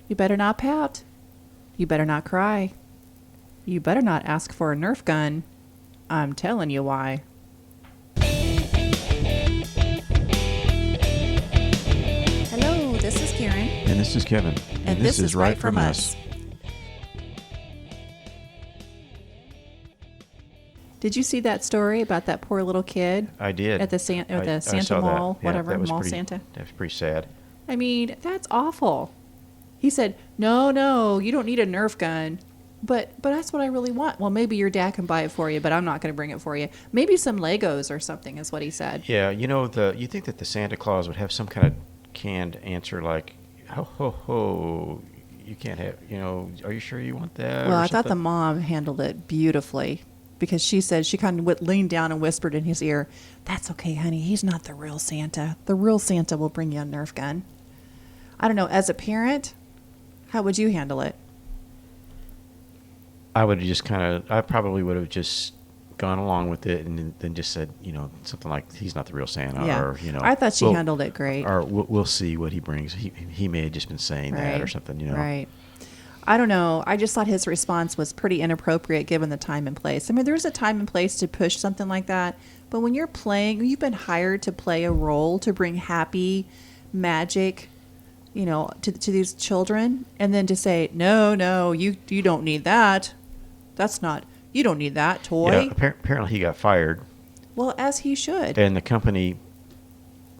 You better not pout. You better not cry. You better not ask for a Nerf gun. I'm telling you why. Hello, this is Karen. And this is Kevin. And this is Right From Us. Did you see that story about that poor little kid? I did. At the Santa saw Mall, that. whatever, that was Mall pretty, Santa? That was pretty sad. I mean, that's awful. He said, no, you don't need a Nerf gun. But that's what I really want. Well, maybe your dad can buy it for you, but I'm not going to bring it for you. Maybe some Legos or something is what he said. Yeah, you think that the Santa Claus would have some kind of canned answer like, ho, ho, ho, you can't have, are you sure you want that? Well, I thought the mom handled it beautifully because she said she kind of leaned down and whispered in his ear, "That's okay, honey. He's not the real Santa. The real Santa will bring you a Nerf gun." I don't know. As a parent, how would you handle it? I probably would have just gone along with it and then just said, something like, he's not the real Santa. Yeah. Or, I thought she handled it great. Or we'll see what he brings. He may have just been saying that or something, Right. I don't know. I just thought his response was pretty inappropriate given the time and place. I mean, there's a time and place to push something like that. But when you're playing, you've been hired to play a role to bring happy magic, to these children. And then to say, no, you don't need that. You don't need that toy. Yeah, apparently he got fired. Well, as he should. And the company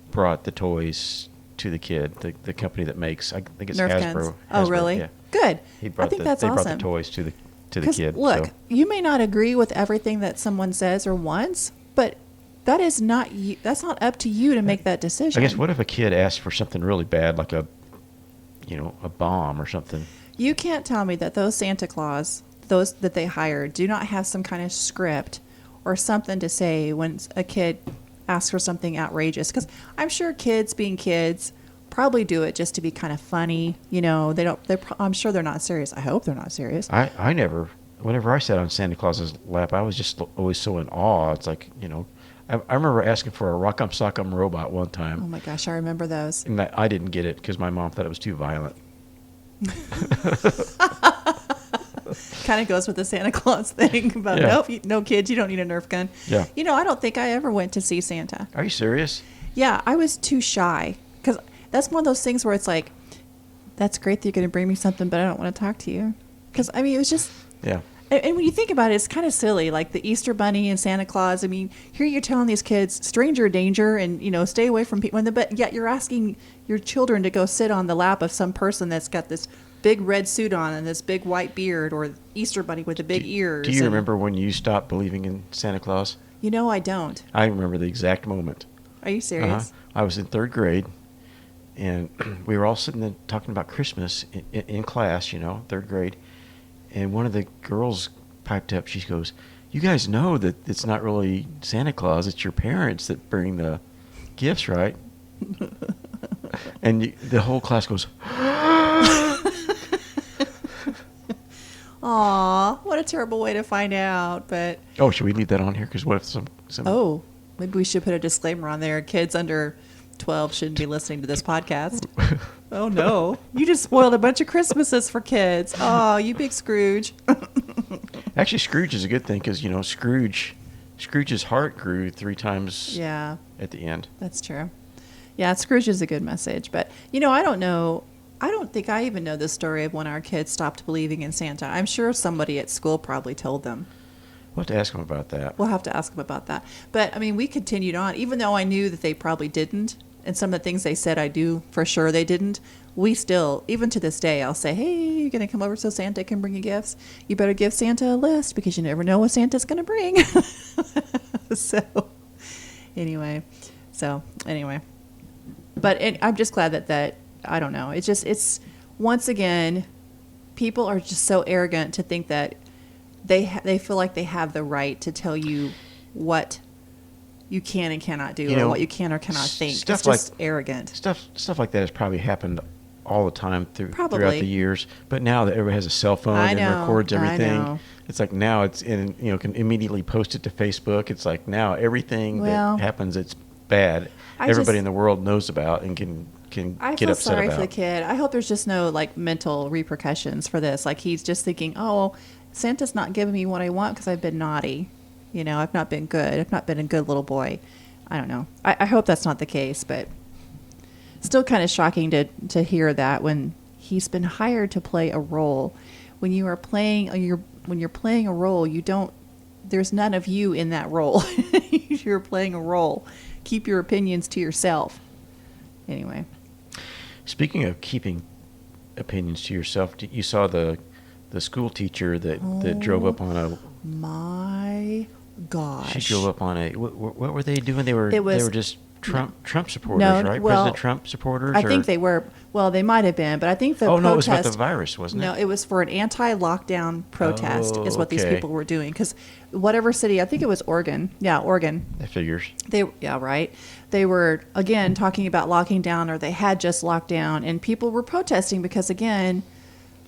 brought the toys to the kid, the company that makes, I think it's Nerf Hasbro. guns. Oh, really? Yeah. Good. They brought the toys to the kid. Look, so. You may not agree with everything that someone says or wants, but that is not you. That's not up to you to make that decision. I guess what if a kid asked for something really bad, like a bomb or something? You can't tell me that those Santa Claus, those that they hired, do not have some kind of script or something to say when a kid asks for something outrageous. Because I'm sure kids, being kids, probably do it just to be kind of funny. I'm sure they're not serious. I hope they're not serious. Whenever I sat on Santa Claus's lap, I was just always so in awe. It's like, I remember asking for a Rock'em Sock'em Robot one time. Oh my gosh, I remember those. And I didn't get it because my mom thought it was too violent. Kind of goes with the Santa Claus thing about nope, no kids, you don't need a Nerf gun. Yeah. I don't think I ever went to see Santa. Are you serious? Yeah, I was too shy because that's one of those things where it's like, that's great that you're going to bring me something, but I don't want to talk to you. Because it was just And when you think about it, it's kind of silly, like the Easter Bunny and Santa Claus. I mean, here you're telling these kids, stranger danger, and stay away from people. But yet you're asking your children to go sit on the lap of some person that's got this big red suit on and this big white beard, or Easter Bunny with the big ears. Do you remember when you stopped believing in Santa Claus? I don't. I remember the exact moment. Are you serious? I was in third grade, and we were all sitting there talking about Christmas in class, third grade. And one of the girls piped up. She goes, "You guys know that it's not really Santa Claus. It's your parents that bring the gifts, right?" And the whole class goes, Aw, what a terrible way to find out. But oh, should we leave that on here? Because what if some... Oh, maybe we should put a disclaimer on there. Kids under 12 shouldn't be listening to this podcast. Oh, no. You just spoiled a bunch of Christmases for kids. Oh, you big Scrooge. Actually, Scrooge is a good thing because, Scrooge's heart grew 3 times at the end. That's true. Yeah, Scrooge is a good message. But, I don't know. I don't think I even know the story of when our kids stopped believing in Santa. I'm sure somebody at school probably told them. We'll have to ask them about that. We'll have to ask them about that. But, we continued on. Even though I knew that they probably didn't, and some of the things they said I do for sure they didn't, we still, even to this day, I'll say, hey, you're going to come over so Santa can bring you gifts? You better give Santa a list because you never know what Santa's going to bring. Anyway. But I'm just glad that I don't know. It's once again, people are just so arrogant to think that they feel like they have the right to tell you what you can and cannot do, or what you can or cannot think. It's just arrogant. Stuff like that has probably happened all the time throughout the years. But now that everybody has a cell phone and records everything, it's like now it's can immediately post it to Facebook. It's like now everything that happens, it's bad. Everybody in the world knows about and can can I get feel upset sorry about. for the kid. I hope there's just no like mental repercussions for this. Like he's just thinking, oh, Santa's not giving me what I want because I've been naughty. You know, I've not been good. I've not been a good little boy. I don't know. I hope that's not the case, but still kind of shocking to hear that when he's been hired to play a role. When you are playing, when you're playing a role, you don't. There's none of you in that role. You're playing a role. Keep your opinions to yourself. Anyway. Speaking of keeping opinions to yourself, you saw the school teacher that drove up on a. My gosh. She drove up on a. What were they doing? They were just Trump supporters, right? Well, President Trump supporters. I think they were. Well, they might have been, but I think the protest. No, it was about the virus, wasn't it? No, it was for an anti-lockdown protest. Is what these okay. people were doing because whatever city, I think it was Oregon. Yeah, Oregon. That figures. Right. They were again talking about locking down, or they had just locked down, and people were protesting because again,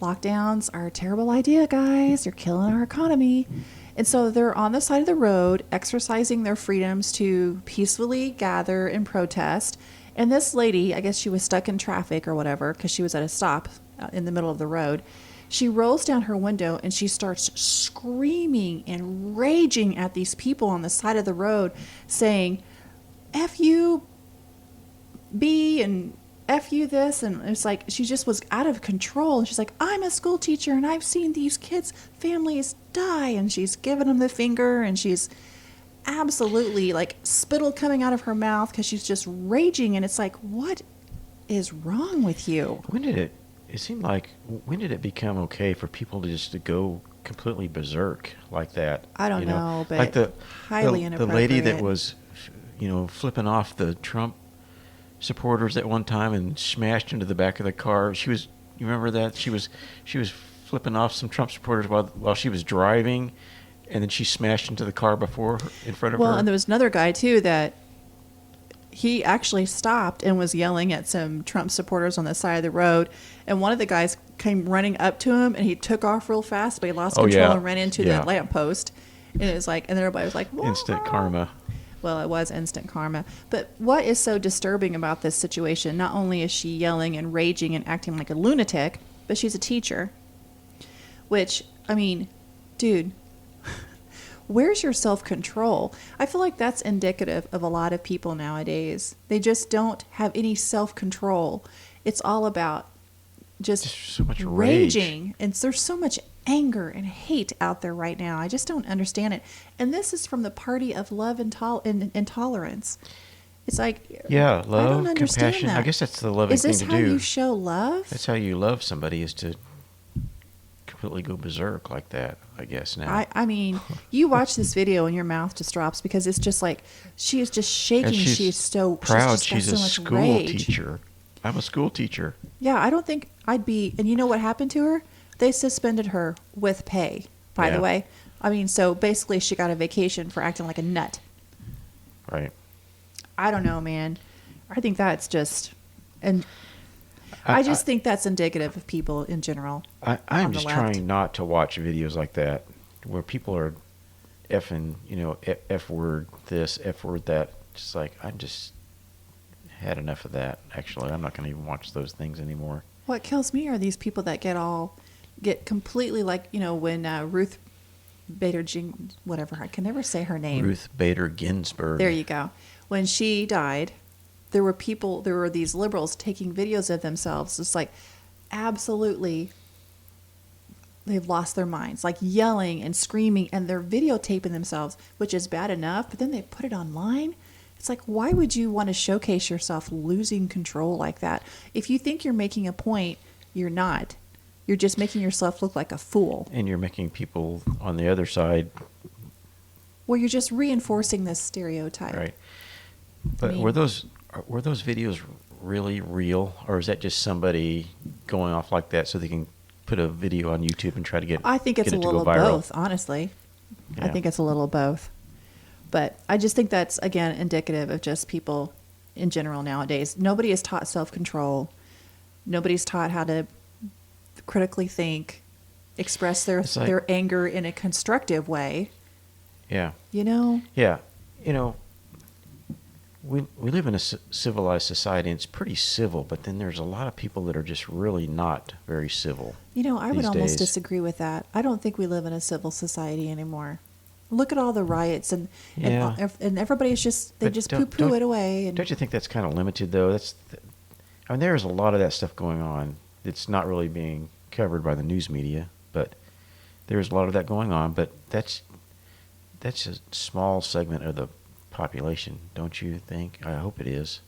lockdowns are a terrible idea, guys. You're killing our economy. And so they're on the side of the road exercising their freedoms to peacefully gather and protest. And this lady, I guess she was stuck in traffic or whatever because she was at a stop in the middle of the road. She rolls down her window and she starts screaming and raging at these people on the side of the road saying, F you, B, and F you this. And it's like she just was out of control. And she's like, I'm a school teacher and I've seen these kids' families die. And she's giving them the finger and she's absolutely like spittle coming out of her mouth because she's just raging. And it's like, what is wrong with you? It seemed like, when did it become okay for people to go completely berserk like that? I don't know, but like highly the inappropriate. lady that was, flipping off the Trump supporters at one time and smashed into the back of the car. You remember that? She was flipping off some Trump supporters while she was driving, and then she smashed into the car in front of her. Well, and there was another guy too that he actually stopped and was yelling at some Trump supporters on the side of the road, and one of the guys came running up to him and he took off real fast, but he lost control and ran into the lamppost. And it was like, and everybody was like, whoa. Instant karma. Well, it was instant karma. But what is so disturbing about this situation? Not only is she yelling and raging and acting like a lunatic, but she's a teacher. Which, I mean, dude, where's your self-control? I feel like that's indicative of a lot of people nowadays. They just don't have any self-control. It's all about just so much raging. Rage. And there's so much anger and hate out there right now. I just don't understand it. And this is from the party of love and tolerance. It's like, yeah, love, I don't understand compassion. that. I guess that's the loving thing to do. Is this how you show love? That's how you love somebody, is to completely go berserk like that, I guess now. I mean, you watch this video and your mouth just drops because it's just like she is just shaking. She's so proud. She's a so much school rage. teacher. I'm a school teacher. Yeah, I don't think I'd be. And you know what happened to her? They suspended her with pay, by the way. I mean, so basically she got a vacation for acting like a nut. Right. I don't know, man. I think that's just, and I just think that's indicative of people in general. I'm just trying not to watch videos like that where people are effing, F word this, F word that. Just like, I just had enough of that, actually. I'm not going to even watch those things anymore. What kills me are these people that get completely like, when Ruth Bader whatever, I can never say her name. Ruth Bader Ginsburg. There you go. When she died, there were these liberals taking videos of themselves. It's like, absolutely, they've lost their minds, like yelling and screaming, and they're videotaping themselves, which is bad enough, but then they put it online. It's like, why would you want to showcase yourself losing control like that? If you think you're making a point, you're not. You're just making yourself look like a fool. And you're making people on the other side. Well, you're just reinforcing this stereotype. Right. But were those videos really real, or is that just somebody going off like that so they can put a video on YouTube and try to get? I think it's a little both, honestly. Yeah. I think it's a little both. But I just think that's, again, indicative of just people in general nowadays. Nobody is taught self-control. Nobody's taught how to critically think, express their anger in a constructive way. Yeah. Yeah. we live in a civilized society, and it's pretty civil, but then there's a lot of people that are just really not very civil. I would almost disagree with that. I don't think we live in a civil society anymore. Look at all the riots and everybody's just poo-poo it away. And don't you think that's kind of limited though? There's a lot of that stuff going on. It's not really being covered by the news media, but there's a lot of that going on. But that's a small segment of the population, don't you think? I hope it is.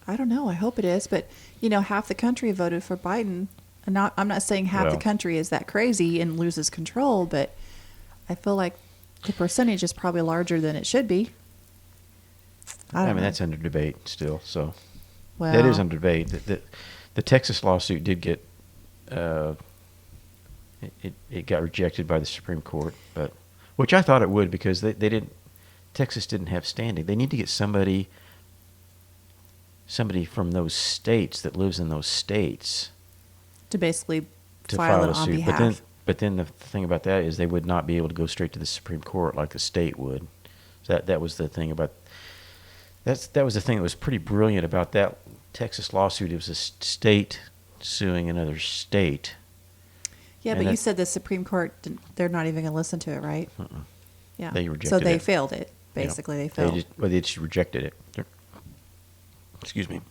I don't know. I hope it is. But, half the country voted for Biden. I'm not saying half the country is that crazy and loses control, but I feel like the percentage is probably larger than it should be. I mean, that's under debate still. So that is under debate. The Texas lawsuit did get it got rejected by the Supreme Court, but which I thought it would because Texas didn't have standing. They need to get somebody from those states that lives in those states to basically file it on behalf. But then the thing about that is they would not be able to go straight to the Supreme Court like the state would. So that was the thing about that was the thing that was pretty brilliant about that Texas lawsuit. It was a state suing another state. Yeah, but you said the Supreme Court, they're not even going to listen to it, right? Yeah. They rejected it. So they failed it. Basically, they failed. They just rejected it. Excuse me.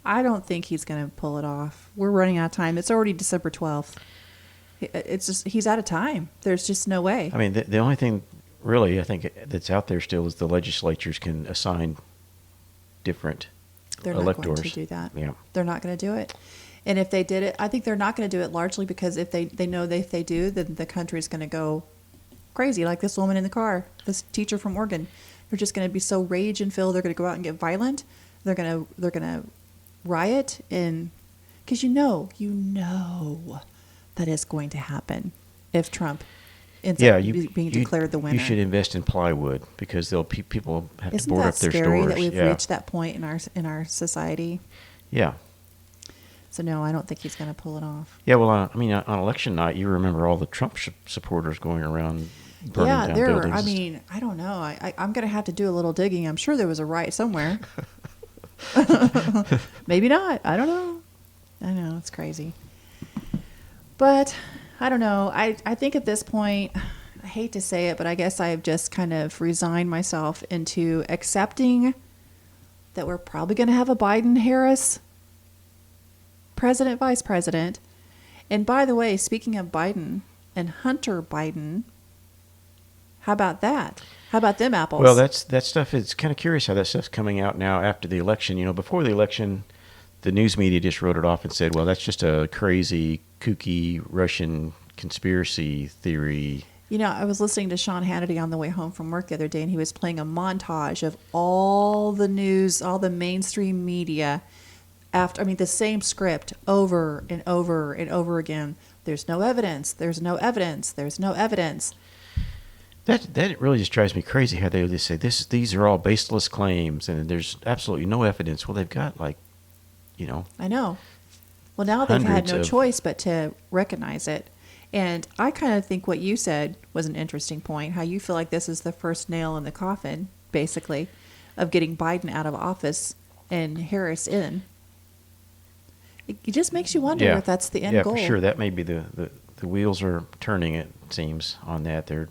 I don't think he's going to pull it off. We're running out of time. It's already December 12th. It's just, he's out of time. There's just no way. I mean, the only thing really I think that's out there still is the legislatures can assign different electors. They're not going to do that. Yeah. They're not going to do it. And if they did it, I think they're not going to do it largely because if they know that if they do, then the country's going to go crazy, like this woman in the car, this teacher from Oregon. They're just going to be so rage and filled. They're going to go out and get violent. They're going to riot, and because you know that is going to happen if Trump ends up being declared the winner. You should invest in plywood because people have to board up their stores. Isn't that scary that we've reached that point in our society? Yeah. So no, I don't think he's going to pull it off. Yeah, well, on election night, you remember all the Trump supporters going around burning down buildings. I mean, I don't know. I'm going to have to do a little digging. I'm sure there was a riot somewhere. Maybe not. I don't know. I know, it's crazy. But I don't know. I think at this point, I hate to say it, but I guess I've just kind of resigned myself into accepting that we're probably going to have a Biden-Harris president, vice president. And by the way, speaking of Biden and Hunter Biden, how about that? How about them apples? Well, that stuff is kind of curious how that stuff's coming out now after the election. Before the election, the news media just wrote it off and said, well, that's just a crazy, kooky Russian conspiracy theory. I was listening to Sean Hannity on the way home from work the other day, and he was playing a montage of all the news, all the mainstream media, the same script over and over and over again. There's no evidence. There's no evidence. There's no evidence. That really just drives me crazy how they say these are all baseless claims and there's absolutely no evidence. Well, they've got I know. Well, now they've had no choice but to recognize it. And I kind of think what you said was an interesting point, how you feel like this is the first nail in the coffin, basically, of getting Biden out of office and Harris in. It just makes you wonder if that's the end goal. Yeah, for sure. That may be the wheels are turning, it seems, on that. They're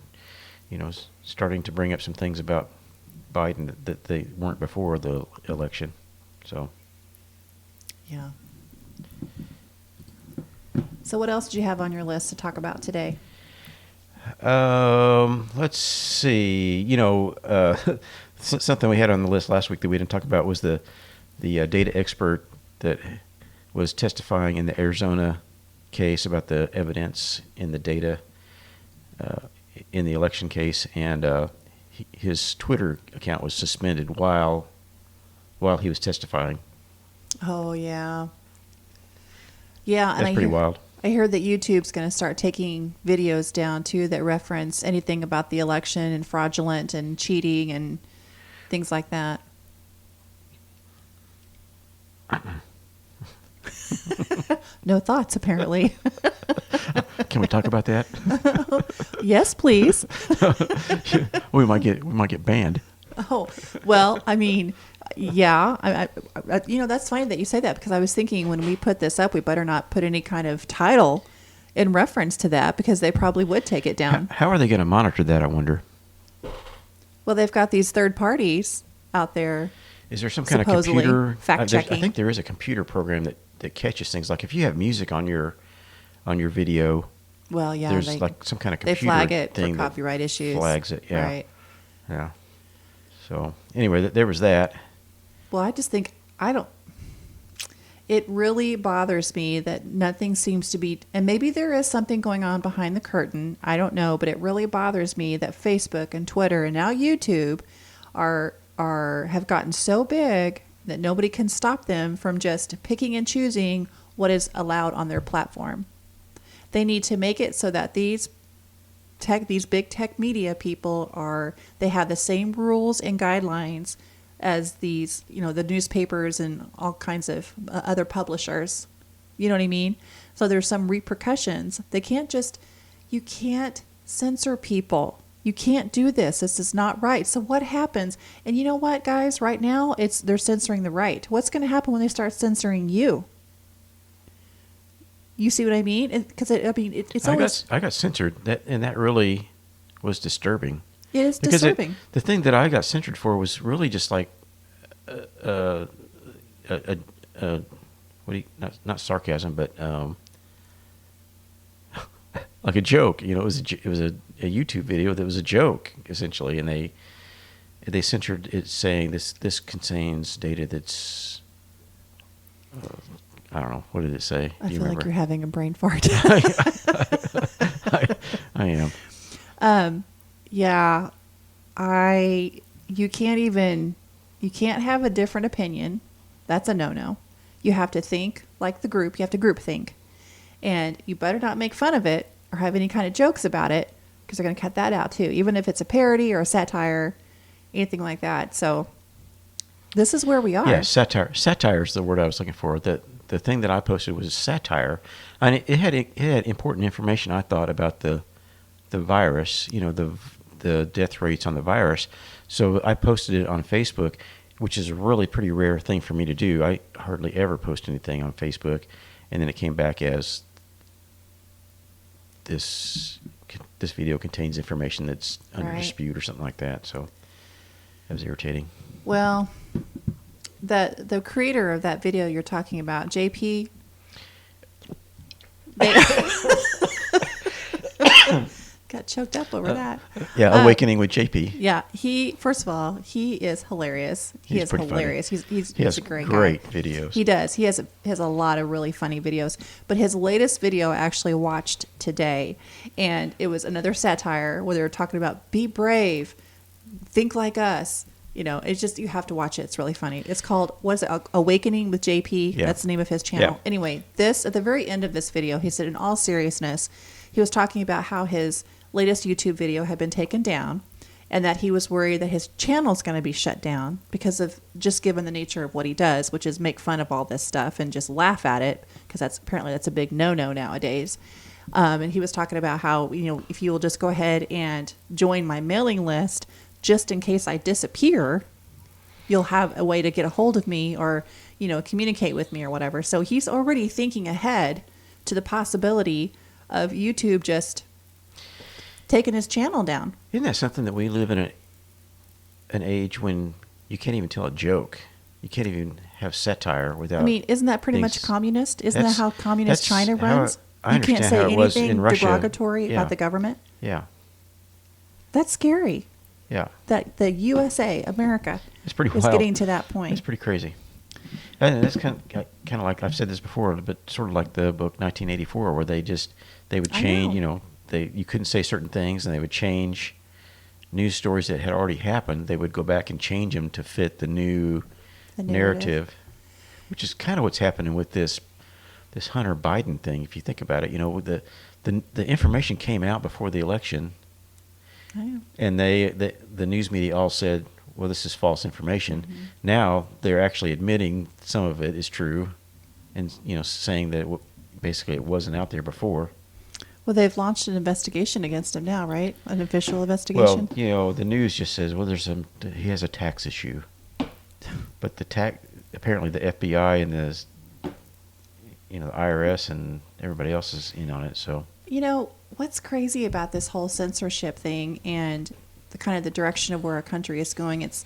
starting to bring up some things about Biden that they weren't before the election. So, yeah. So what else did you have on your list to talk about today? Let's see. Something we had on the list last week that we didn't talk about was the data expert that was testifying in the Arizona case about the evidence in the data in the election case, and his Twitter account was suspended while he was testifying. Oh, yeah. Yeah, that's pretty wild. I heard that YouTube's going to start taking videos down, too, that reference anything about the election and fraudulent and cheating and things like that. No thoughts, apparently. Can we talk about that? Yes, please. we might get banned. Oh, well, I mean, Yeah, that's funny that you say that, because I was thinking when we put this up, we better not put any kind of title in reference to that, because they probably would take it down. How are they going to monitor that, I wonder? Well, they've got these third parties out there. Is there some kind of computer fact checking? I think there is a computer program that catches things. Like if you have music on your video, well, yeah, there's like some kind of computer they flag it thing for copyright issues. Flags it, yeah, right. Yeah. So anyway, there was that. Well, I just think it really bothers me that nothing seems to be, and maybe there is something going on behind the curtain. I don't know, but it really bothers me that Facebook and Twitter and now YouTube have gotten so big that nobody can stop them from just picking and choosing what is allowed on their platform. They need to make it so that these big tech media people they have the same rules and guidelines as these, the newspapers and all kinds of other publishers. You know what I mean? So there's some repercussions. You can't censor people. You can't do this. This is not right. So what happens? And you know what, guys? Right now, they're censoring the right. What's going to happen when they start censoring you? You see what I mean? Because it's always. I got censored, and that really was disturbing. It is disturbing. The thing that I got censored for was really just like, not sarcasm, but like a joke. It was a YouTube video that was a joke essentially, and they censored it, saying this contains data that's. I don't know. What did it say? I feel like you're having a brain fart. I am. Yeah. You can't have a different opinion. That's a no-no. You have to think like the group. You have to group think. And you better not make fun of it or have any kind of jokes about it, because they're going to cut that out too, even if it's a parody or a satire, anything like that. So this is where we are. Yeah, satire. Satire is the word I was looking for. The thing that I posted was satire, and it had important information, I thought, about the virus. The death rates on the virus. So I posted it on Facebook, which is a really pretty rare thing for me to do. I hardly ever post anything on Facebook, and then it came back as this video contains information that's under dispute or something like that. So that was irritating. Well, the creator of that video you're talking about, JP, got choked up over that. Yeah, Awakening with JP. Yeah, first of all, he is hilarious. He is hilarious. Funny. He's a great videos. He does. He has a lot of really funny videos. But his latest video I actually watched today, and it was another satire where they were talking about be brave, think like us. It's just, you have to watch it. It's really funny. It's called, what is it? Awakening with JP. Yeah. That's the name of his channel. Yeah. Anyway, at the very end of this video, he said, in all seriousness, he was talking about how his latest YouTube video had been taken down, and that he was worried that his channel's going to be shut down because of just given the nature of what he does, which is make fun of all this stuff and just laugh at it, because that's a big no-no nowadays. And he was talking about how, if you will just go ahead and join my mailing list, just in case I disappear, you'll have a way to get a hold of me or, communicate with me or whatever. So he's already thinking ahead to the possibility of YouTube just taking his channel down. Isn't that something that we live in an age when you can't even tell a joke? You can't even have satire without. Isn't that pretty much communist? Isn't that how communist China runs? I you can't say how it was in anything Russia. derogatory about the government? Yeah. That's scary. Yeah. That the USA, America, is wild. Getting to that point. It's pretty crazy. And it's kind of like, I've said this before, but sort of like the book 1984, where they would change, you couldn't say certain things, and they would change news stories that had already happened. They would go back and change them to fit the new narrative, which is kind of what's happening with this Hunter Biden thing. If you think about it, the information came out before the election. And the news media all said, well, this is false information. Mm-hmm. Now they're actually admitting some of it is true, and saying that basically it wasn't out there before. Well, they've launched an investigation against him now, right? An official investigation. Well, the news just says, well, he has a tax issue. but apparently the FBI and the IRS and everybody else is in on it. So what's crazy about this whole censorship thing and the kind of the direction of where our country is going? It's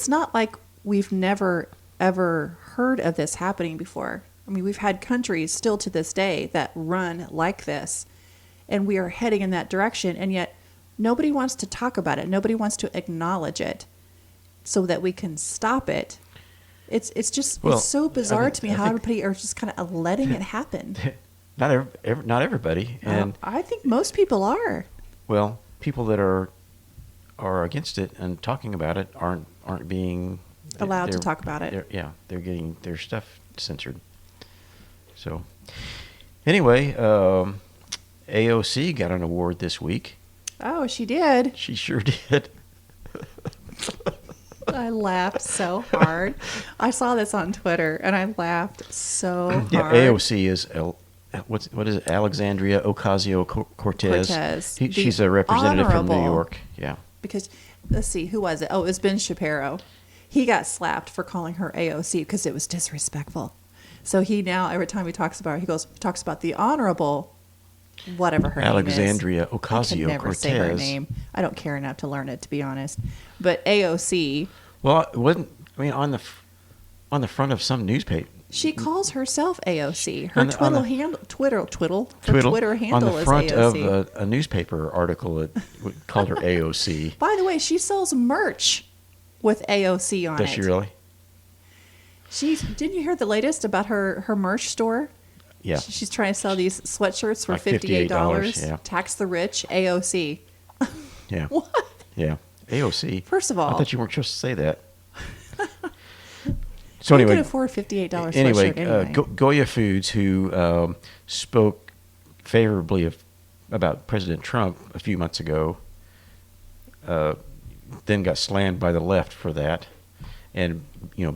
not like we've never ever heard of this happening before. I mean, we've had countries still to this day that run like this, and we are heading in that direction, and yet nobody wants to talk about it. Nobody wants to acknowledge it so that we can stop it. It's so bizarre to me how everybody are just kind of letting it happen. Not everybody, and I think most people are. Well, people that are against it and talking about it aren't being allowed to talk about it. They're getting their stuff censored. So, anyway, AOC got an award this week. Oh, she did. She sure did. I laughed so hard. I saw this on Twitter, and I laughed so hard. Yeah, AOC is what is it? Alexandria Ocasio-Cortez. She's a representative from New York. Yeah. Because let's see, who was it? Oh, it was Ben Shapiro. He got slapped for calling her AOC because it was disrespectful. So he now, every time he talks about her, talks about the honorable, whatever her Alexandria name is. Ocasio-Cortez. I can never say her name. I don't care enough to learn it, to be honest. But AOC. Well, it wasn't. I mean, on the front of some newspaper. She calls herself AOC. Her Twitter handle on the is front AOC. of a newspaper article, it called her AOC. By the way, she sells merch with AOC on it. Does she really? Didn't you hear the latest about her merch store? Yeah. She's trying to sell these sweatshirts for like $58. Yeah. Tax the rich, AOC. Yeah. What? Yeah. AOC. First of all, I thought you weren't supposed to say that. So you anyway, can afford $58 sweatshirt anyway. Goya Foods, who spoke favorably about President Trump a few months ago, then got slammed by the left for that, and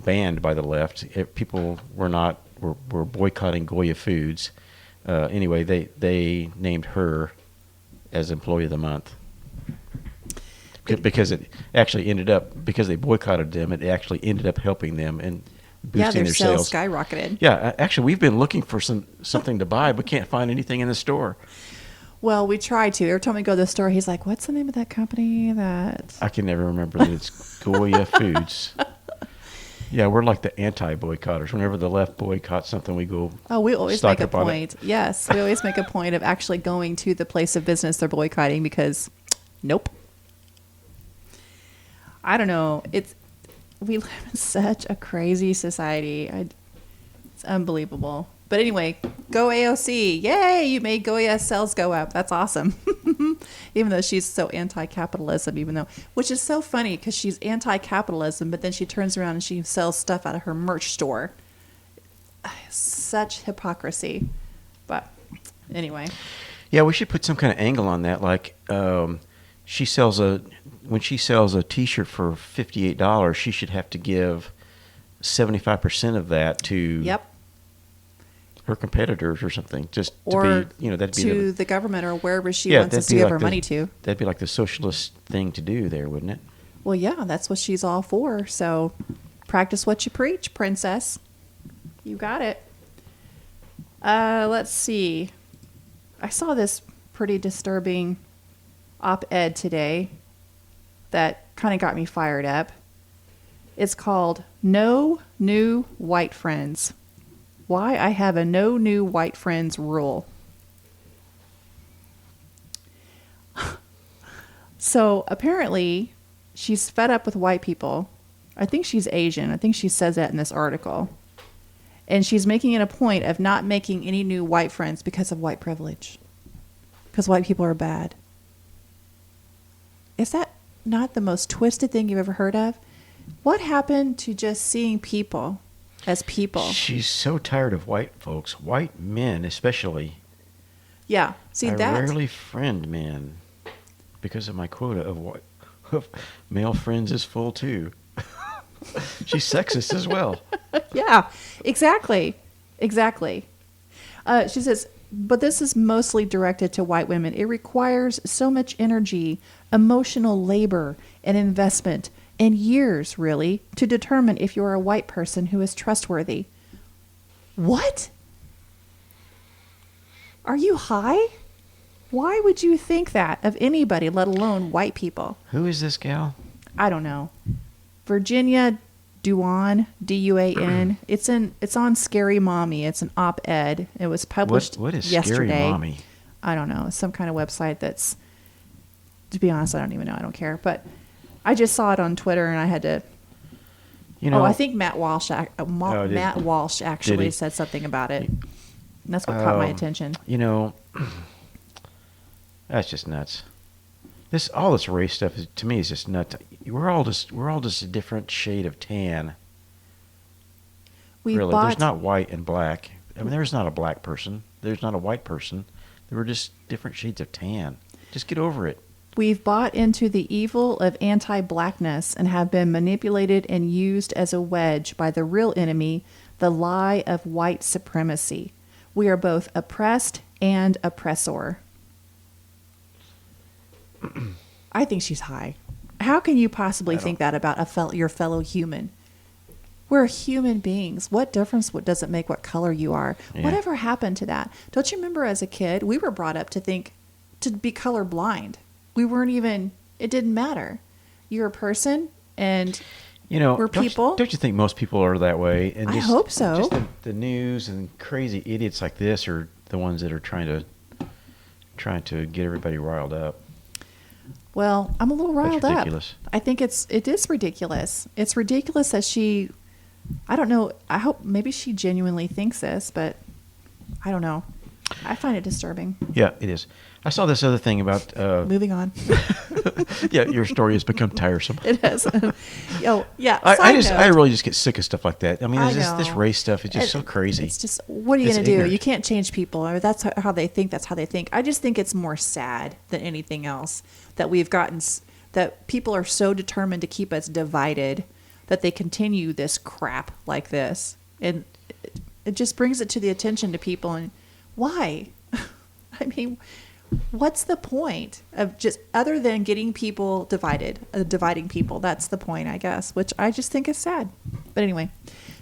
banned by the left. People were boycotting Goya Foods. Anyway, they named her as Employee of the Month. Because it actually ended up, because they boycotted them, it actually ended up helping them and boosting their sales. Skyrocketed. Yeah, actually, we've been looking for something to buy, but can't find anything in the store. Well, we tried to. Every time we go to the store, he's like, "What's the name of that company?" I can never remember that. It's Goya Foods. Yeah, we're like the anti-boycotters. Whenever the left boycotts something, we go. Oh, we always make a point. Yes, we always make a point of actually going to the place of business they're boycotting because, nope. I don't know. We live in such a crazy society. It's unbelievable. But anyway, go AOC. Yay, you made Goya sales go up. That's awesome. Even though she's so anti-capitalism, which is so funny because she's anti-capitalism, but then she turns around and she sells stuff out of her merch store. Such hypocrisy. But anyway. Yeah, we should put some kind of angle on that. Like, when she sells a T-shirt for $58, she should have to give 75% of that to her competitors or something, just or to be, that'd be to the government or wherever she wants us to give her money to. That'd be like the socialist thing to do there, wouldn't it? Well, yeah, that's what she's all for. So practice what you preach, princess. You got it. Let's see. I saw this pretty disturbing op-ed today that kind of got me fired up. It's called No New White Friends. Why I have a no new white friends rule. So apparently she's fed up with white people. I think she's Asian. I think she says that in this article. And she's making it a point of not making any new white friends because of white privilege. Because white people are bad. Is that not the most twisted thing you've ever heard of? What happened to just seeing people as people? She's so tired of white folks, white men especially. Yeah, see that. I rarely friend men because of my quota of male friends is full too. She's sexist as well. Yeah, exactly. She says, but this is mostly directed to white women. It requires so much energy, emotional labor, and investment in years, really, to determine if you're a white person who is trustworthy. What? Are you high? Why would you think that of anybody, let alone white people? Who is this gal? I don't know. Virginia Duan, D-U-A-N. It's on Scary Mommy. It's an op-ed. It was published what is yesterday. Scary Mommy? I don't know. It's some kind of website that's, to be honest, I don't even know. I don't care. But I just saw it on Twitter and I had to. I think Matt Walsh actually said something about it. And that's what caught my attention. That's just nuts. All this race stuff to me is just nuts. We're all just a different shade of tan. There's not white and black. I mean, there's not a black person. There's not a white person. We're just different shades of tan. Just get over it. We've bought into the evil of anti-blackness and have been manipulated and used as a wedge by the real enemy, the lie of white supremacy. We are both oppressed and oppressor. I think she's high. How can you possibly think that about your fellow human? We're human beings. What difference does it make what color you are? Yeah. Whatever happened to that? Don't you remember as a kid, we were brought up to be colorblind. We weren't even, it didn't matter. You're a person and we're people. Don't you think most people are that way? And I hope so. Just the news and crazy idiots like this are the ones that are trying to get everybody riled up. Well, I'm a little riled up. Ridiculous. I think it is ridiculous. It's ridiculous that I don't know. I hope maybe she genuinely thinks this, but I don't know. I find it disturbing. Yeah, it is. I saw this other thing about... Moving on. Yeah, your story has become tiresome. It has. Yeah. I really just get sick of stuff like that. I mean, this race stuff is just so crazy. It's just, what are you going to do? You can't change people. I mean, that's how they think. That's how they think. I just think it's more sad than anything else that that people are so determined to keep us divided that they continue this crap like this. And it just brings it to the attention to people. And why? I mean, what's the point of just other than getting people dividing people? That's the point, I guess, which I just think is sad. But anyway,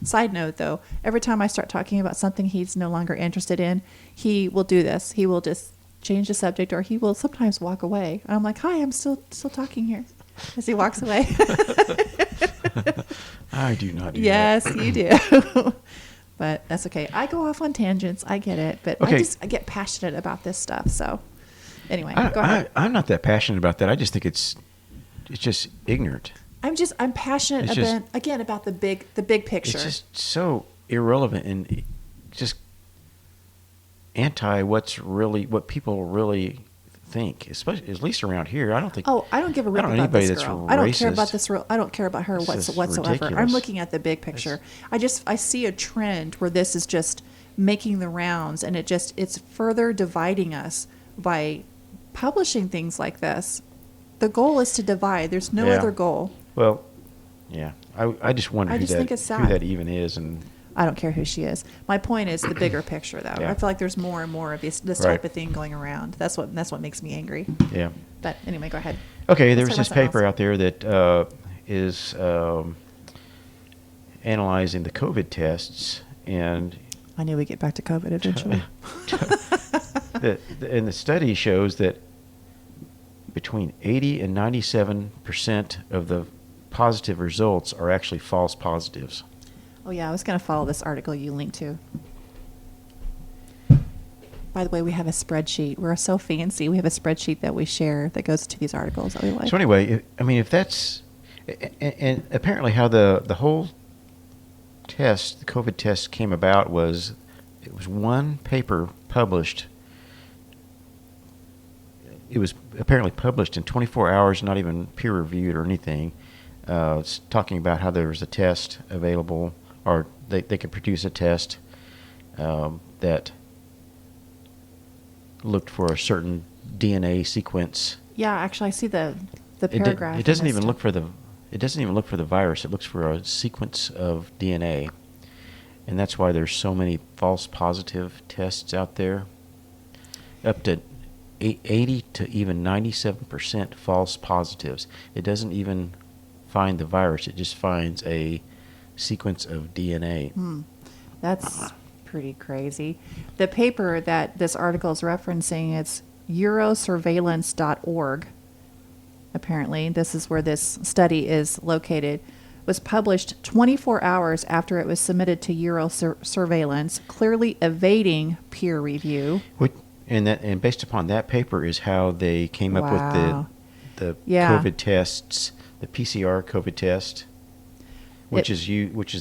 side note though, every time I start talking about something he's no longer interested in, he will do this. He will just change the subject, or he will sometimes walk away. I'm like, hi, I'm still talking here, as he walks away. I do not do yes, that. You do. But that's okay. I go off on tangents. I get it. But okay. I get passionate about this stuff. So anyway, go ahead. I'm not that passionate about that. I just think it's just ignorant. I'm passionate about the big picture. It's just so irrelevant and just anti what people really think, especially at least around here. I don't think. Oh, I don't give a rip about this girl. I don't care about this. I don't care about her whatsoever. Ridiculous. I'm looking at the big picture. I see a trend where this is just making the rounds, and it's further dividing us by publishing things like this. The goal is to divide. There's no other goal. Well, yeah. I just wonder who that even is, and I don't care who she is. My point is the bigger picture, though. Yeah. I feel like there's more and more of this type of thing going around. That's what makes me angry. Yeah. But anyway, go ahead. Okay, there's this paper out there that is analyzing the COVID tests, and I knew we'd get back to COVID eventually. And the study shows that between 80 and 97% of the positive results are actually false positives. Oh, yeah, I was going to follow this article you linked to. By the way, we have a spreadsheet. We're so fancy. We have a spreadsheet that we share that goes to these articles that we like. So anyway, if that's... And apparently how the whole test, the COVID test came about was... It was one paper published. It was apparently published in 24 hours, not even peer-reviewed or anything. It's talking about how there was a test available, or they could produce a test that looked for a certain DNA sequence. Yeah, actually, I see the paragraph. It doesn't even look for the virus. It looks for a sequence of DNA, and that's why there's so many false positive tests out there. Up to 80 to even 97% false positives. It doesn't even find the virus. It just finds a sequence of DNA. That's pretty crazy. The paper that this article is referencing, it's eurosurveillance.org. Apparently, this is where this study is located. Was published 24 hours after it was submitted to Eurosurveillance, clearly evading peer review. And based upon that paper is how they came up with the COVID tests, the PCR COVID test, which is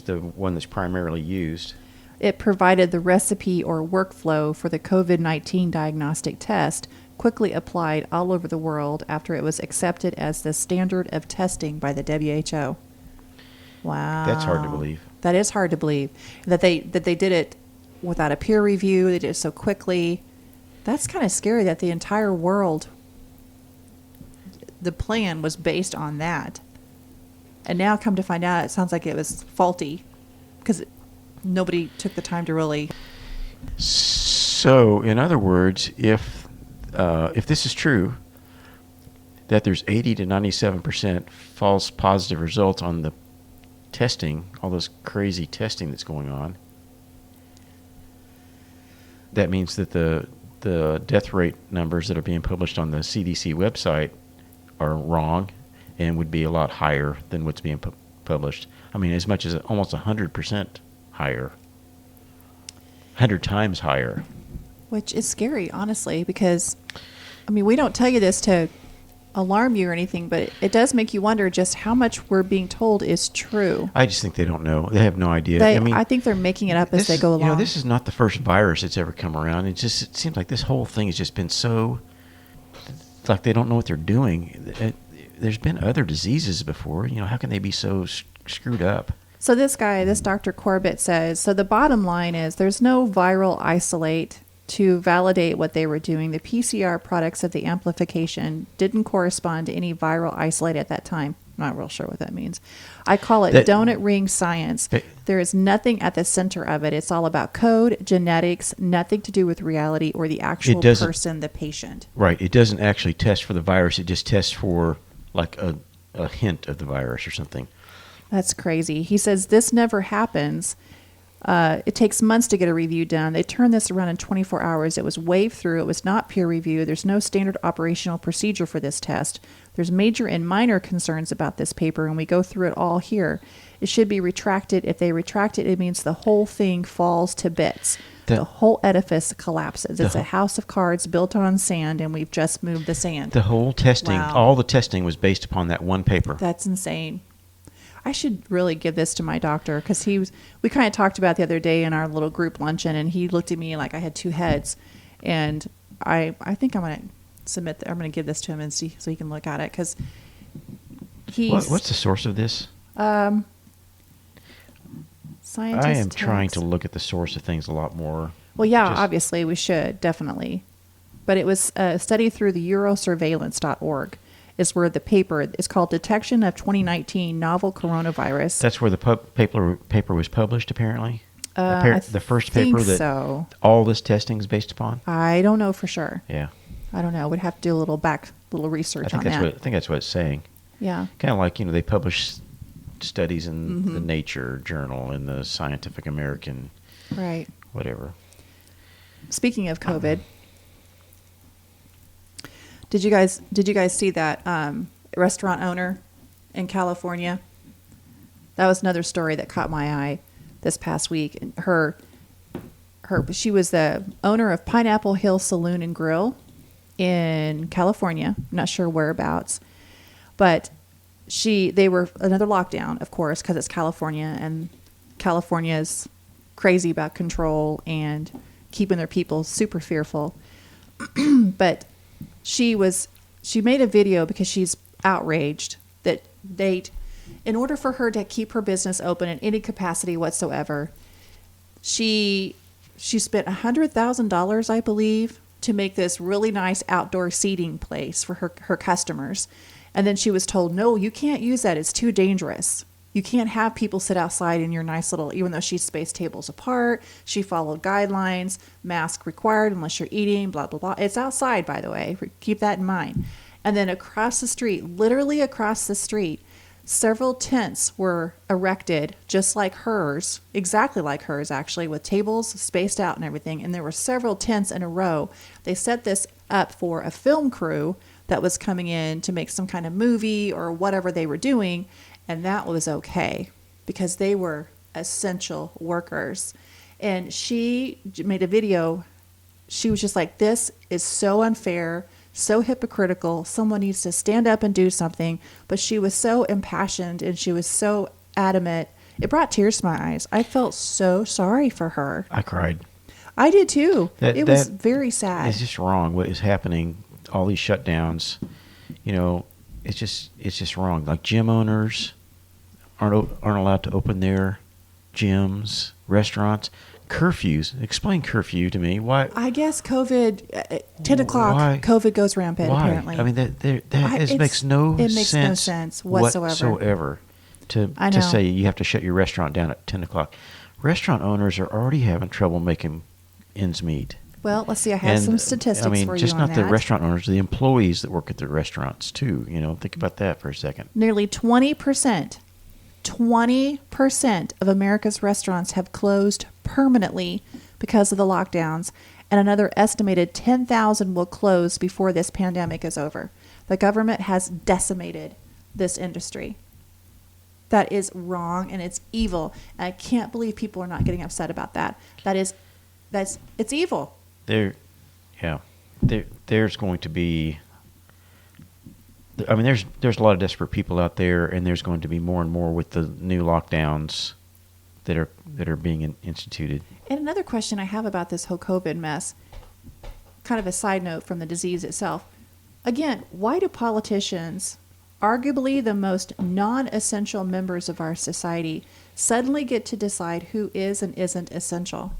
the one that's primarily used. It provided the recipe or workflow for the COVID-19 diagnostic test, quickly applied all over the world after it was accepted as the standard of testing by the WHO. Wow. That's hard to believe. That is hard to believe. That they did it without a peer review, they did it so quickly. That's kind of scary that the entire world, the plan was based on that. And now come to find out, it sounds like it was faulty because nobody took the time to really. So, in other words, if this is true, that there's 80 to 97% false positive results on the testing, all this crazy testing that's going on, that means that the death rate numbers that are being published on the CDC website are wrong and would be a lot higher than what's being published. I mean, as much as almost 100% higher. 100 times higher. Which is scary, honestly, because, I mean, we don't tell you this to alarm you or anything, but it does make you wonder just how much we're being told is true. I just think they don't know. They have no idea. I think they're making it up as they go along. You know, this is not the first virus that's ever come around. It seems like this whole thing has just been so, like they don't know what they're doing. There's been other diseases before. You know, how can they be so screwed up? So this Dr. Corbett says, so the bottom line is there's no viral isolate to validate what they were doing. The PCR products of the amplification didn't correspond to any viral isolate at that time. I'm not real sure what that means. I call it donut ring science. There is nothing at the center of it. It's all about code, genetics, nothing to do with reality or the actual person, the patient. Right. It doesn't actually test for the virus. It just tests for like a hint of the virus or something. That's crazy. He says this never happens. It takes months to get a review done. They turned this around in 24 hours. It was waved through. It was not peer reviewed. There's no standard operational procedure for this test. There's major and minor concerns about this paper, and we go through it all here. It should be retracted. If they retract it, it means the whole thing falls to bits. The whole edifice collapses. It's a house of cards built on sand, and we've just moved the sand. The whole testing, all the testing was based upon that one paper. That's insane. I should really give this to my doctor because we kind of talked about it the other day in our little group luncheon, and he looked at me like I had two heads. And I think I'm going to I'm going to give this to him and see so he can look at it because what's the source of this? Scientists. I am trying to look at the source of things a lot more. Well, yeah, obviously we should, definitely. But it was a study through the eurosurveillance.org. Is where the paper is called Detection of 2019 Novel Coronavirus. That's where the paper was published, apparently? The first paper that all this testing is based upon? I don't know for sure. Yeah. I don't know. We'd have to do a little research on that. I think that's what it's saying. Yeah. Kind of like, they publish studies in the Nature Journal and the Scientific American. Right. Whatever. Speaking of COVID... Did you guys see that restaurant owner in California? That was another story that caught my eye this past week. She was the owner of Pineapple Hill Saloon and Grill in California. I'm not sure whereabouts, but they were another lockdown, of course, because it's California, and California is crazy about control and keeping their people super fearful. But she made a video because she's outraged that in order for her to keep her business open in any capacity whatsoever, she spent $100,000, I believe, to make this really nice outdoor seating place for her customers. And then she was told, no, you can't use that. It's too dangerous. You can't have people sit outside in your nice little, even though she spaced tables apart, she followed guidelines, mask required unless you're eating, blah, blah, blah. It's outside, by the way. Keep that in mind. And then across the street, literally across the street, Several tents were erected just like hers, exactly like hers actually, with tables spaced out and everything. And there were several tents in a row. They set this up for a film crew that was coming in to make some kind of movie or whatever they were doing. And that was okay because they were essential workers. And she made a video. She was just like, this is so unfair, so hypocritical. Someone needs to stand up and do something. But she was so impassioned and she was so adamant. It brought tears to my eyes. I felt so sorry for her. I cried. I did too. It was very sad. It's just wrong what is happening. All these shutdowns, it's just wrong. Like gym owners aren't allowed to open their gyms, restaurants. Curfews. Explain curfew to me. Why? I guess COVID, 10 o'clock, why? COVID goes rampant, why? apparently. I mean, that makes no sense. It makes no sense whatsoever. To say you have to shut your restaurant down at 10 o'clock. Restaurant owners are already having trouble making ends meet. Well, let's see. I have some statistics for you on that. Just not the restaurant owners, the employees that work at the restaurants, too. Think about that for a second. Nearly 20% of America's restaurants have closed permanently because of the lockdowns, and another estimated 10,000 will close before this pandemic is over. The government has decimated this industry. That is wrong, and it's evil. And I can't believe people are not getting upset about that. It's evil. There's going to be. I mean, there's a lot of desperate people out there, and there's going to be more and more with the new lockdowns that are being instituted. And another question I have about this whole COVID mess, kind of a side note from the disease itself. Again, why do politicians, arguably the most non-essential members of our society, suddenly get to decide who is and isn't essential?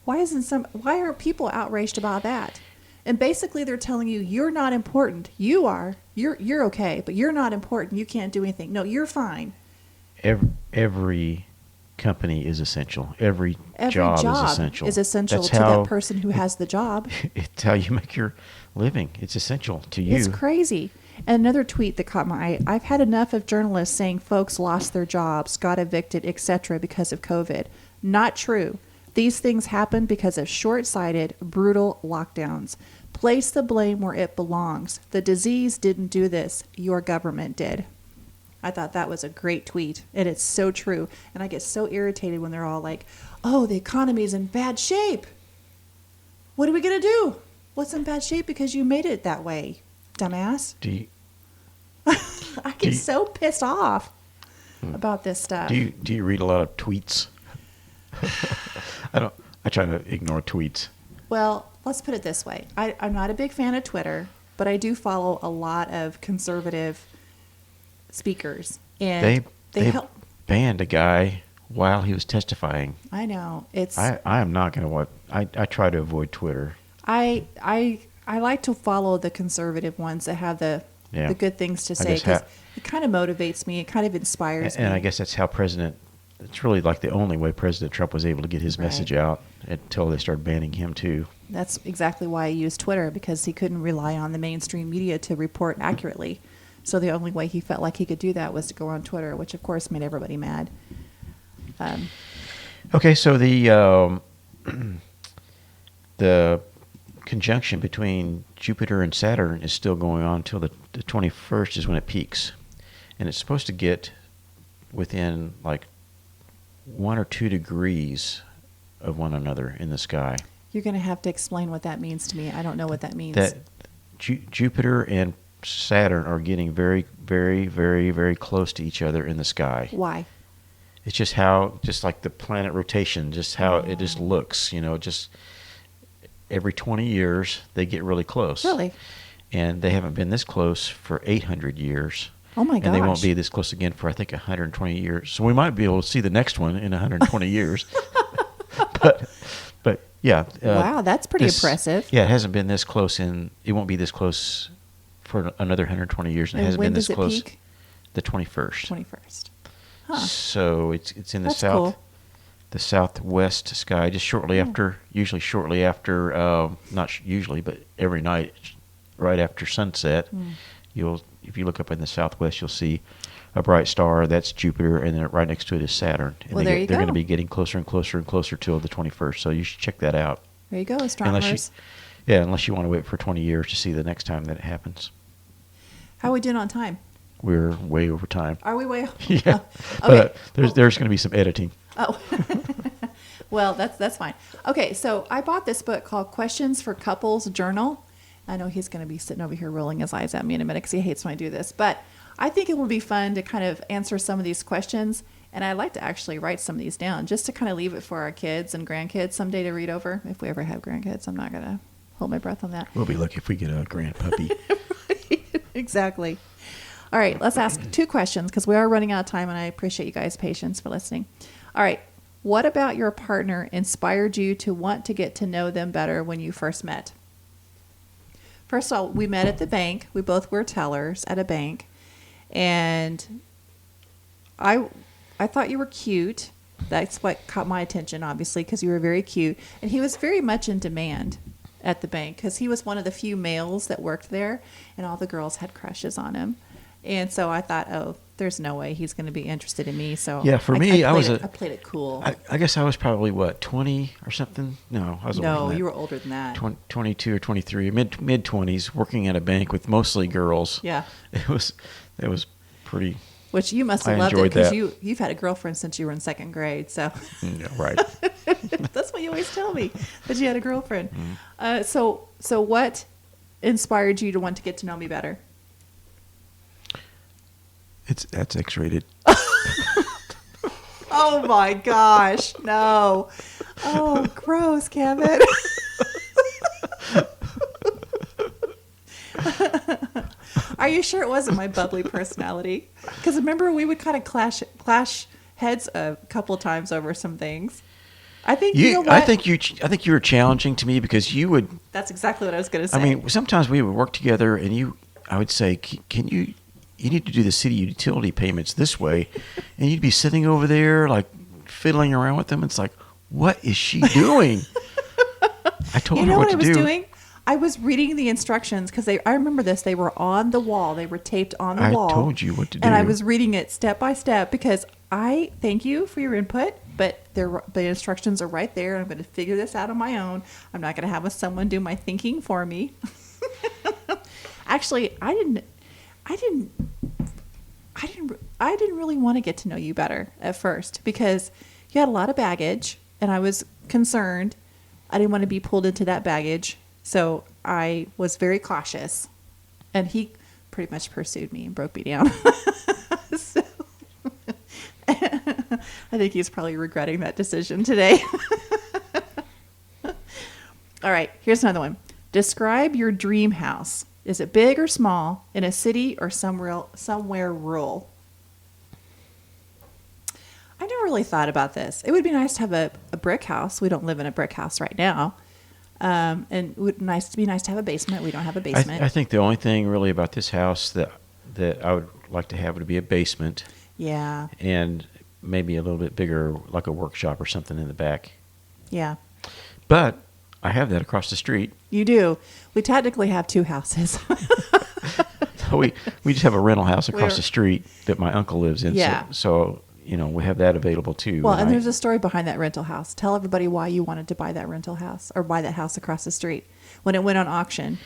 Why are people outraged about that? And basically they're telling you, you're not important. You are. You're okay, but you're not important. You can't do anything. No, you're fine. Every company is essential. Every job is essential. Is essential to the person who has the job. It's how you make your living. It's essential to you. It's crazy. And another tweet that caught my eye. I've had enough of journalists saying folks lost their jobs, got evicted, etc. because of COVID. Not true. These things happen because of short-sighted, brutal lockdowns. Place the blame where it belongs. The disease didn't do this. Your government did. I thought that was a great tweet, and it's so true. And I get so irritated when they're all like, oh, the economy's in bad shape. What are we going to do? What's in bad shape? Because you made it that way, dumbass. I get so pissed off about this stuff. Do you read a lot of tweets? I try to ignore tweets. Well, let's put it this way. I'm not a big fan of Twitter, but I do follow a lot of conservative speakers. And they help. Banned a guy while he was testifying. I know. I am not going to watch. I try to avoid Twitter. I like to follow the conservative ones that have the good things to say, because it kind of motivates me. It kind of inspires me. And I guess that's how it's really like the only way President Trump was able to get his message out until they started banning him too. That's exactly why he used Twitter, because he couldn't rely on the mainstream media to report accurately. So the only way he felt like he could do that was to go on Twitter, which of course made everybody mad. Okay, so the conjunction between Jupiter and Saturn is still going on until the 21st is when it peaks. And it's supposed to get within like 1 or 2 degrees of one another in the sky. You're going to have to explain what that means to me. I don't know what that means. That Jupiter and Saturn are getting very, very, very, very close to each other in the sky. Why? It's just like the planet rotation, just how it just looks, just every 20 years they get really close. Really? And they haven't been this close for 800 years. Oh my gosh. And they won't be this close again for, I think, 120 years. So we might be able to see the next one in 120 years. But yeah. Wow, that's pretty impressive. Yeah, it hasn't been this close it won't be this close for another 120 years. And it hasn't been this close. When does it peak? The 21st. 21st. Huh. So it's in the the southwest sky, just usually shortly after, not usually, but every night, right after sunset, you'll if you look up in the southwest, you'll see a bright star. That's Jupiter, and then right next to it is Saturn. And well, they're going to be getting closer and closer and closer till the 21st. So you should check that out. There you go, astronomers. Unless you want to wait for 20 years to see the next time that it happens. How are we doing on time? We're way over time. Are we way over? Yeah. Okay. But there's going to be some editing. Oh. Well, that's fine. Okay, so I bought this book called Questions for Couples Journal. I know he's going to be sitting over here rolling his eyes at me in a minute because he hates when I do this. But I think it will be fun to kind of answer some of these questions. And I'd like to actually write some of these down just to kind of leave it for our kids and grandkids someday to read over. If we ever have grandkids, I'm not going to hold my breath on that. We'll be lucky if we get a grand puppy. Exactly. All right, let's ask 2 questions because we are running out of time, and I appreciate you guys' patience for listening. All right, what about your partner inspired you to want to get to know them better when you first met? First of all, we met at the bank. We both were tellers at a bank, and I thought you were cute. That's what caught my attention, obviously, because you were very cute, and he was very much in demand at the bank because he was one of the few males that worked there, and all the girls had crushes on him. And so I thought, oh, there's no way he's going to be interested in me. So yeah, for me, I played it cool. I guess I was probably 20 or something. No, I was older than that. You were older than that. 22 or 23, mid 20s, working at a bank with mostly girls. Yeah, it was pretty. Which you must have loved it because you've had a girlfriend since you were in 2nd grade. So yeah, right. That's what you always tell me, that you had a girlfriend. Mm-hmm. So what inspired you to want to get to know me better? That's X-rated. Oh my gosh, no. Oh, gross, Kevin. Are you sure it wasn't my bubbly personality? Because remember, we would kind of clash heads a couple of times over some things. I think you know what? I think you were challenging to me because you would. That's exactly what I was going to say. I mean, sometimes we would work together, and I would say, "Can you? You need to do the city utility payments this way," and you'd be sitting over there like fiddling around with them. It's like, what is she doing? I told her what to do. You know what I was doing? I was reading the instructions because I remember this. They were on the wall. They were taped on the wall. I told you what to do. And I was reading it step by step because I thank you for your input, but the instructions are right there. I'm going to figure this out on my own. I'm not going to have someone do my thinking for me. Actually, I didn't really want to get to know you better at first because you had a lot of baggage and I was concerned. I didn't want to be pulled into that baggage. So I was very cautious, and he pretty much pursued me and broke me down. So, I think he's probably regretting that decision today. All right, here's another one. Describe your dream house. Is it big or small, in a city or somewhere rural? I never really thought about this. It would be nice to have a brick house. We don't live in a brick house right now. And it would be nice to have a basement. We don't have a basement. I think the only thing really about this house that I would like to have would be a basement. Yeah. And maybe a little bit bigger, like a workshop or something in the back. Yeah. But I have that across the street. You do. We technically have 2 houses. So we just have a rental house across the street that my uncle lives in. Yeah. So we have that available too. Well, and there's a story behind that rental house. Tell everybody why you wanted to buy that rental house or buy that house across the street when it went to auction.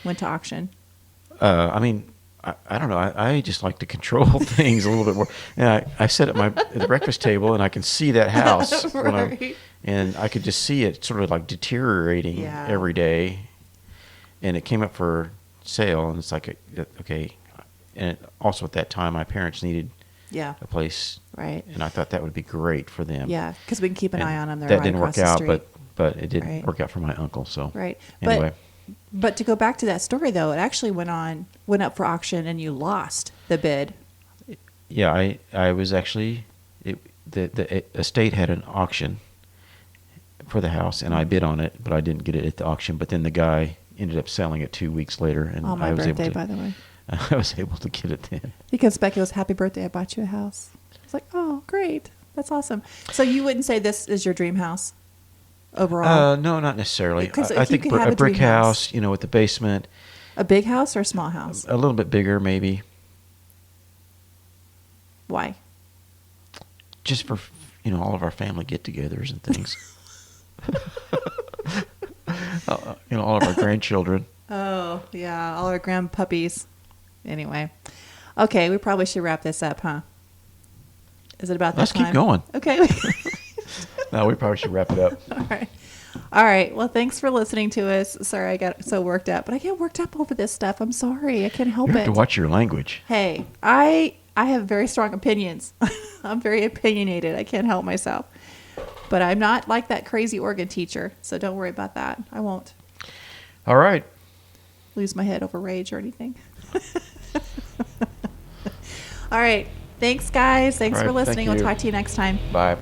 I mean, I don't know. I just like to control things a little bit more. And I sit at the breakfast table and I can see that house. Right. And I could just see it sort of like deteriorating every day. And it came up for sale, and it's like, okay. And also at that time, my parents needed a place. Right. And I thought that would be great for them. Yeah, because we can keep an eye on them. They're that right didn't across work out, the street. but it did work out for my uncle. So right. Anyway. But to go back to that story, though, it actually went up for auction, and you lost the bid. Yeah, I was actually the estate had an auction for the house, and I bid on it, but I didn't get it at the auction. But then the guy ended up selling it 2 weeks later, and on my birthday, by the way. I was able to get it then. Because Becky was, happy birthday, I bought you a house. I was like, oh, great. That's awesome. So you wouldn't say this is your dream house overall? No, not necessarily. I think a brick house, with the basement. A big house or a small house? A little bit bigger, maybe. Why? Just for, all of our family get-togethers and things. All of our grandchildren. Oh, yeah, all our grandpuppies. Anyway. Okay, we probably should wrap this up, huh? Is it about that time? Let's keep going. Okay. No, we probably should wrap it up. All right. Well, thanks for listening to us. Sorry I got so worked up, but I get worked up over this stuff. I'm sorry. I can't help it. You have to watch your language. Hey, I have very strong opinions. I'm very opinionated. I can't help myself. But I'm not like that crazy organ teacher, so don't worry about that. I won't All right. lose my head over rage or anything. All right. Thanks, guys. Thanks for listening. We'll talk to you next time. Bye.